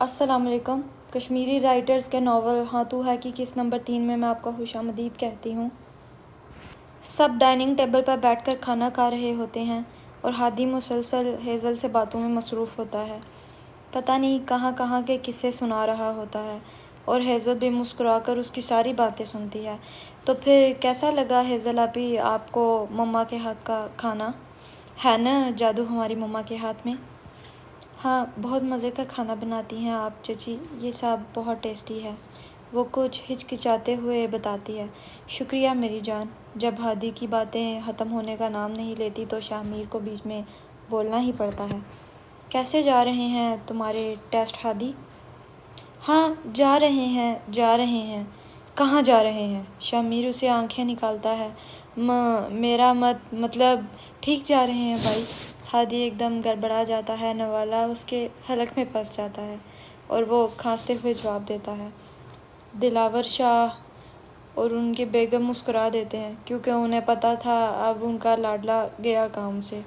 السلام علیکم۔ کشمیری رائٹرز کے ناول ہاں تو ہے کی کس نمبر 3 میں آپ کا خوش آمدید کہتی ہوں۔ سب ڈائننگ ٹیبل پر بیٹھ کر کھانا کھا رہے ہوتے ہیں اور ہادی مسلسل ہیزل سے باتوں میں مصروف ہوتا ہے۔ پتہ نہیں کہاں کہاں کے قصے سنا رہا ہوتا ہے اور ہیزل بھی مسکرا کر اس کی ساری باتیں سنتی ہے۔ تو پھر کیسا لگا ہیزل آپی آپ کو مما کے ہاتھ کا کھانا؟ ہے نا جادو ہماری مما کے ہاتھ میں؟ ہاں بہت مزے کا کھانا بناتی ہیں آپ چچی، یہ سب بہت ٹیسٹی ہے، وہ کچھ ہچکچاتے ہوئے بتاتی ہے۔ شکریہ میری جان۔ جب ہادی کی باتیں ختم ہونے کا نام نہیں لیتی تو شاہ میر کو بیچ میں بولنا ہی پڑتا ہے۔ کیسے جا رہے ہیں تمہارے ٹیسٹ ہادی؟ ہاں جا رہے ہیں۔ کہاں جا رہے ہیں؟ شاہ میر اسے آنکھیں نکالتا ہے۔ میرا مطلب ٹھیک جا رہے ہیں بھائی۔ ہادی ایک دم گڑبڑا جاتا ہے، نوالا اس کے حلق میں پھنس جاتا ہے اور وہ کھانستے ہوئے جواب دیتا ہے۔ دلاور شاہ اور ان کی بیگم مسکرا دیتے ہیں کیونکہ انہیں پتہ تھا اب ان کا لاڈلا گیا کام سے،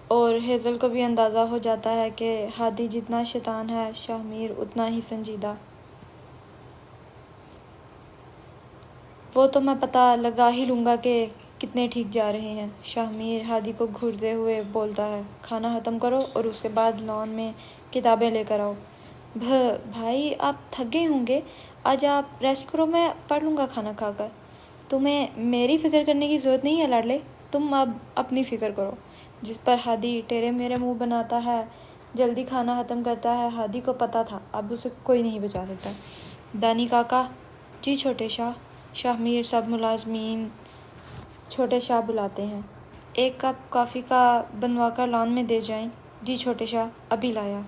اور ہیزل کو بھی اندازہ ہو جاتا ہے کہ ہادی جتنا شیطان ہے شاہ میر اتنا ہی سنجیدہ۔ وہ تو میں پتہ لگا ہی لوں گا کہ کتنے ٹھیک جا رہے ہیں۔ شاہ میر ہادی کو گھورتے ہوئے بولتا ہے۔ کھانا ختم کرو اور اس کے بعد لان میں کتابیں لے کر آؤ۔ بھائی آپ تھک گئے ہوں گے، آج آپ ریسٹ کرو، میں پڑھ لوں گا کھانا کھا کر۔ تمہیں میری فکر کرنے کی ضرورت نہیں ہے لاڈلے، تم اب اپنی فکر کرو۔ جس پر ہادی ٹیڑے میرے منہ بناتا ہے، جلدی کھانا ختم کرتا ہے۔ ہادی کو پتہ تھا اب اسے کوئی نہیں بچا سکتا۔ دانی کاکا۔ جی چھوٹے شاہ۔ شاہ میر سب ملازمین چھوٹے شاہ بلاتے ہیں۔ ایک کپ کافی کا بنوا کر لان میں دے جائیں۔ جی چھوٹے شاہ، ابھی لایا۔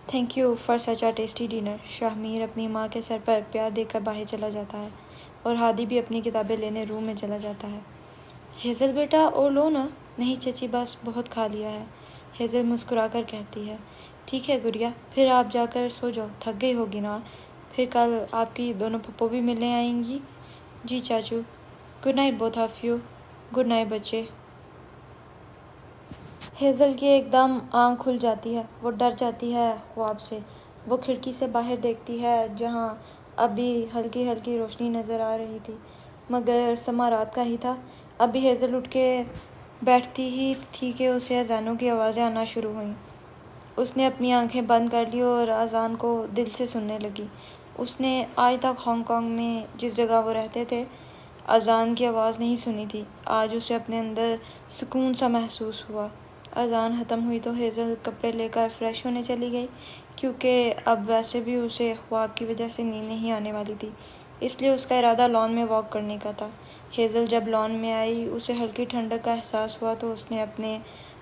Thank you for such a tasty dinner. Shah Mir اپنی ماں کے سر پر پیار دے کر باہر چلا جاتا ہے اور ہادی بھی اپنی کتابیں لینے روم میں چلا جاتا ہے۔ ہیزل بیٹا اور لو نا۔ نہیں چچی بس بہت کھا لیا ہے، ہیزل مسکرا کر کہتی ہے۔ ٹھیک ہے گڑیا، پھر آپ جا کر سو جاؤ، تھک گئی ہوگی نا، پھر کل آپ کی دونوں پھپھو بھی ملنے آئیں گی۔ جی چاچو۔ Good night both of you. Good night بچے۔ ہیزل کی ایک دم آنکھ کھل جاتی ہے، وہ ڈر جاتی ہے خواب سے۔ وہ کھڑکی سے باہر دیکھتی ہے جہاں ابھی ہلکی ہلکی روشنی نظر آ رہی تھی، مگر سما رات کا ہی تھا۔ ابھی ہیزل اٹھ کے بیٹھتی ہی تھی کہ اسے اذانوں کی آوازیں آنا شروع ہوئیں۔ اس نے اپنی آنکھیں بند کر لی اور اذان کو دل سے سننے لگی۔ اس نے آج تک ہانگ کانگ میں جس جگہ وہ رہتے تھے اذان کی آواز نہیں سنی تھی۔ آج اسے اپنے اندر سکون سا محسوس ہوا۔ اذان ختم ہوئی تو ہیزل کپڑے لے کر فریش ہونے چلی گئی، کیونکہ اب ویسے بھی اسے خواب کی وجہ سے نیند نہیں آنے والی تھی، اس لیے اس کا ارادہ لان میں واک کرنے کا تھا۔ ہیزل جب لان میں آئی، اسے ہلکی ٹھنڈک کا احساس ہوا تو اس نے اپنے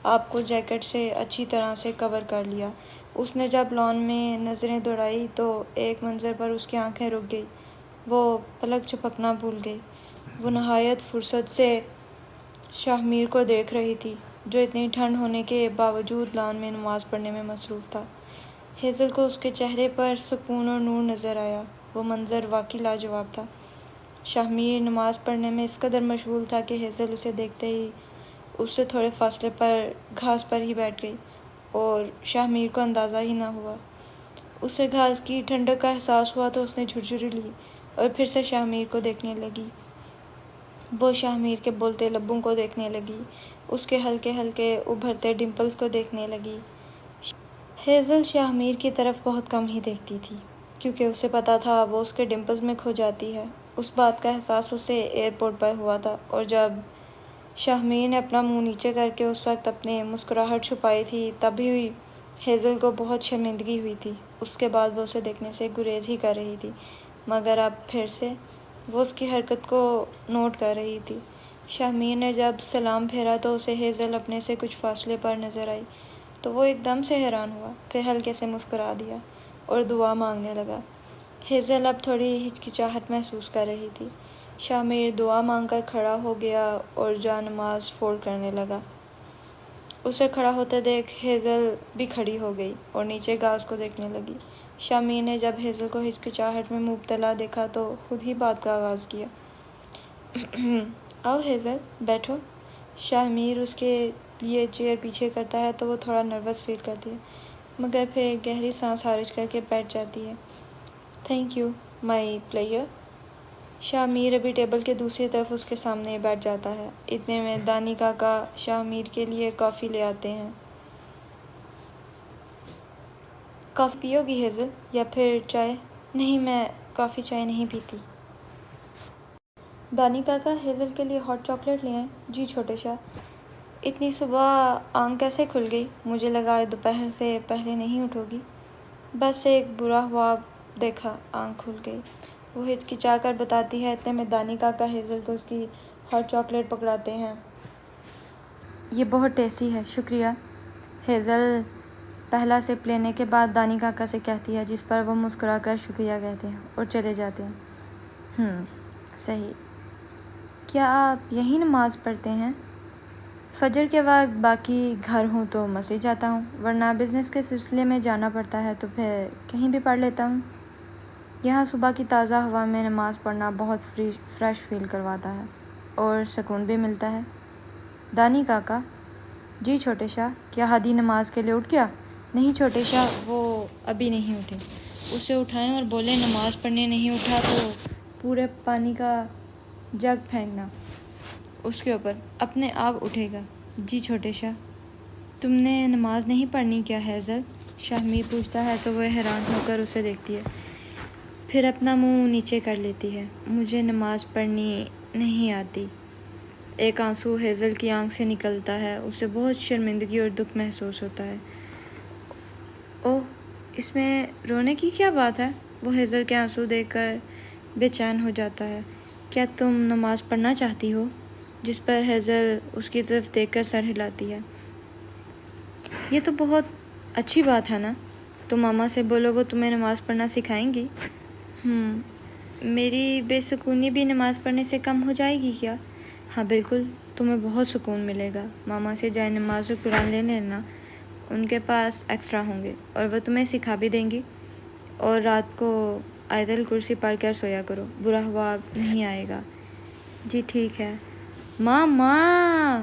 آپ کو جیکٹ سے اچھی طرح سے کور کر لیا۔ اس نے جب لان میں نظریں دوڑائی تو ایک منظر پر اس کی آنکھیں رک گئی، وہ پلک جھپکنا بھول گئی۔ وہ نہایت فرصت سے شاہ میر کو دیکھ رہی تھی، جو اتنی ٹھنڈ ہونے کے باوجود لان میں نماز پڑھنے میں مصروف تھا۔ ہیزل کو اس کے چہرے پر سکون اور نور نظر آیا، وہ منظر واقعی لاجواب تھا۔ شاہ میر نماز پڑھنے میں اس قدر مشغول تھا کہ ہیزل اسے دیکھتے ہی اس سے تھوڑے فاصلے پر گھاس پر ہی بیٹھ گئی اور شاہ میر کو اندازہ ہی نہ ہوا۔ اسے گھاس کی ٹھنڈک کا احساس ہوا تو اس نے جھرجھری لی اور پھر سے شاہ میر کو دیکھنے لگی۔ وہ شاہ میر کے بولتے لبوں کو دیکھنے لگی، اس کے ہلکے ہلکے ابھرتے ڈمپلز کو دیکھنے لگی۔ ہیزل شاہ میر کی طرف بہت کم ہی دیکھتی تھی، کیونکہ اسے پتہ تھا وہ اس کے ڈمپلز میں کھو جاتی ہے۔ اس بات کا احساس اسے ایئرپورٹ پر ہوا تھا، اور جب شاہ میر نے اپنا منہ نیچے کر کے اس وقت اپنی مسکراہٹ چھپائی تھی تب بھی ہیزل کو بہت شرمندگی ہوئی تھی۔ اس کے بعد وہ اسے دیکھنے سے گریز ہی کر رہی تھی، مگر اب پھر سے وہ اس کی حرکت کو نوٹ کر رہی تھی۔ شاہ میر نے جب سلام پھیرا تو اسے ہیزل اپنے سے کچھ فاصلے پر نظر آئی تو وہ ایک دم سے حیران ہوا، پھر ہلکے سے مسکرا دیا اور دعا مانگنے لگا۔ ہیزل اب تھوڑی ہچکچاہٹ محسوس کر رہی تھی۔ شاہ میر دعا مانگ کر کھڑا ہو گیا اور جا نماز فولڈ کرنے لگا۔ اسے کھڑا ہوتے دیکھ ہیزل بھی کھڑی ہو گئی اور نیچے گھاس کو دیکھنے لگی۔ شاہ میر نے جب ہیزل کو ہچکچاہٹ میں مبتلا دیکھا تو خود ہی بات کا آغاز کیا۔ آؤ ہیزل، بیٹھو۔ شاہ میر اس کے لیے چیئر پیچھے کرتا ہے تو وہ تھوڑا نروس فیل کرتی ہے۔ مگر پھر گہری سانس خارج کر کے بیٹھ جاتی ہے۔ Thank you my player. Shah Mir ابھی ٹیبل کے دوسری طرف اس کے سامنے بیٹھ جاتا ہے۔ اتنے میں دانی کاکا شاہ میر کے لیے کافی لے آتے ہیں۔ کافی پیو گی ہیزل یا پھر چائے؟ نہیں، میں کافی چائے نہیں پیتی۔ دانی کاکا ہیزل کے لیے ہاٹ چاکلیٹ لے آئیں؟ جی چھوٹے شاہ۔ اتنی صبح آنکھ کیسے کھل گئی؟ مجھے لگا دوپہر سے پہلے نہیں اٹھو گی۔ بس ایک برا خواب دیکھا، آنکھ کھل گئی، وہ ہچکچا کر بتاتی ہے۔ اتنے میں دانی کاکا ہیزل کو اس کی ہاٹ چاکلیٹ پکڑاتے ہیں۔ یہ بہت ٹیسٹی ہے، شکریہ۔ ہیزل پہلا سپ لینے کے بعد دانی کاکا سے کہتی ہے، جس پر وہ مسکرا کر شکریہ کہتے ہیں اور چلے جاتے ہیں۔ صحیح۔ کیا آپ یہیں نماز پڑھتے ہیں؟ فجر کے وقت باقی گھر ہوں تو مسجد جاتا ہوں، ورنہ بزنس کے سلسلے میں جانا پڑتا ہے تو پھر کہیں بھی پڑھ لیتا ہوں۔ یہاں صبح کی تازہ ہوا میں نماز پڑھنا بہت فریش فیل کرواتا ہے اور سکون بھی ملتا ہے۔ دانی کاکا: جی چھوٹے شاہ، کیا ہادی نماز کے لیے اٹھ گیا؟ نہیں چھوٹے شاہ، وہ ابھی نہیں اٹھے۔ اسے اٹھائیں اور بولیں نماز پڑھنے نہیں اٹھا تو پورے پانی کا جگ پھینکنا اس کے اوپر، اپنے آپ اٹھے گا۔ جی چھوٹے شاہ۔ تم نے نماز نہیں پڑھنی کیا ہیزل؟ شاہ میر پوچھتا ہے تو وہ حیران ہو کر اسے دیکھتی ہے، پھر اپنا منہ نیچے کر لیتی ہے۔ مجھے نماز پڑھنی نہیں آتی۔ ایک آنسو ہیزل کی آنکھ سے نکلتا ہے، اسے بہت شرمندگی اور دکھ محسوس ہوتا ہے۔ اوہ، اس میں رونے کی کیا بات ہے؟ وہ ہیزل کے آنسو دیکھ کر بے چین ہو جاتا ہے۔ کیا تم نماز پڑھنا چاہتی ہو؟ جس پر ہیزل اس کی طرف دیکھ کر سر ہلاتی ہے۔ یہ تو بہت اچھی بات ہے نا، تو ماما سے بولو وہ تمہیں نماز پڑھنا سکھائیں گی۔ میری بے سکونی بھی نماز پڑھنے سے کم ہو جائے گی کیا؟ ہاں بالکل، تمہیں بہت سکون ملے گا۔ ماما سے جائے نماز و قرآن لے لینا، ان کے پاس ایکسٹرا ہوں گے اور وہ تمہیں سکھا بھی دیں گی۔ اور رات کو آیت الکرسی پڑھ کر سویا کرو، برا خواب نہیں آئے گا۔ جی ٹھیک ہے۔ ماں!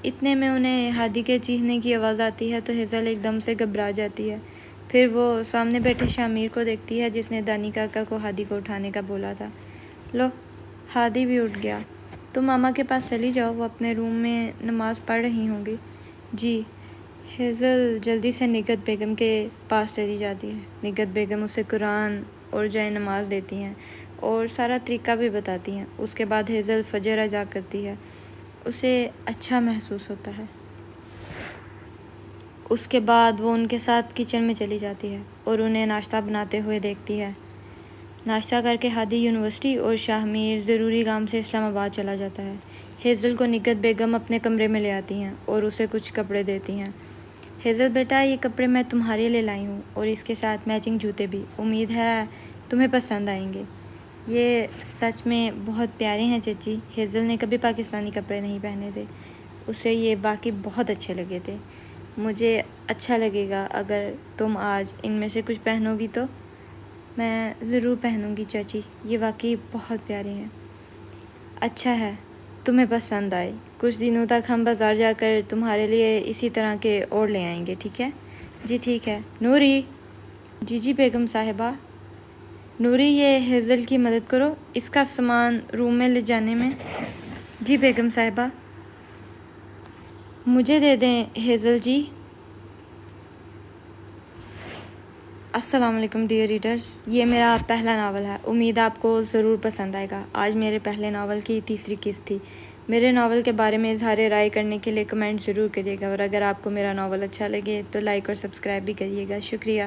اتنے میں انہیں ہادی کے چیخنے کی آواز آتی ہے تو ہیزل ایک دم سے گھبرا جاتی ہے۔ پھر وہ سامنے بیٹھے شاہ میر کو دیکھتی ہے جس نے دانی کاکا کو ہادی کو اٹھانے کا بولا تھا۔ لو، ہادی بھی اٹھ گیا۔ تم ماما کے پاس چلی جاؤ، وہ اپنے روم میں نماز پڑھ رہی ہوں گی۔ جی۔ ہیزل جلدی سے نگہت بیگم کے پاس چلی جاتی ہے۔ نگہت بیگم اسے قرآن اور جائے نماز دیتی ہیں اور سارا طریقہ بھی بتاتی ہیں۔ اس کے بعد ہیزل فجر ادا کرتی ہے، اسے اچھا محسوس ہوتا ہے۔ اس کے بعد وہ ان کے ساتھ کچن میں چلی جاتی ہے اور انہیں ناشتہ بناتے ہوئے دیکھتی ہے۔ ناشتہ کر کے ہادی یونیورسٹی اور شاہ میر ضروری کام سے اسلام آباد چلا جاتا ہے۔ ہیزل کو نگہت بیگم اپنے کمرے میں لے آتی ہیں اور اسے کچھ کپڑے دیتی ہیں۔ ہیزل بیٹا، یہ کپڑے میں تمہارے لیے لائی ہوں اور اس کے ساتھ میچنگ جوتے بھی، امید ہے تمہیں پسند آئیں گے۔ یہ سچ میں بہت پیارے ہیں چچی۔ ہیزل نے کبھی پاکستانی کپڑے نہیں پہنے تھے، اسے یہ باقی بہت اچھے لگے تھے۔ مجھے اچھا لگے گا اگر تم آج ان میں سے کچھ پہنو گی تو۔ میں ضرور پہنوں گی چاچی، یہ واقعی بہت پیارے ہیں۔ اچھا ہے، تمہیں پسند آئے۔ کچھ دنوں تک ہم بازار جا کر تمہارے لیے اسی طرح کے اور لے آئیں گے، ٹھیک ہے؟ جی ٹھیک ہے۔ نوری! جی بیگم صاحبہ۔ نوری، یہ ہیزل کی مدد کرو اس کا سامان روم میں لے جانے میں۔ جی بیگم صاحبہ۔ مجھے دے دیں ہیزل جی۔ السلام علیکم ڈیئر ریڈرز، یہ میرا پہلا ناول ہے، امید آپ کو ضرور پسند آئے گا۔ آج میرے پہلے ناول کی تیسری قسط تھی۔ میرے ناول کے بارے میں اظہار رائے کرنے کے لیے کمنٹ ضرور کریے گا، اور اگر آپ کو میرا ناول اچھا لگے تو لائک اور سبسکرائب بھی کریے گا۔ شکریہ۔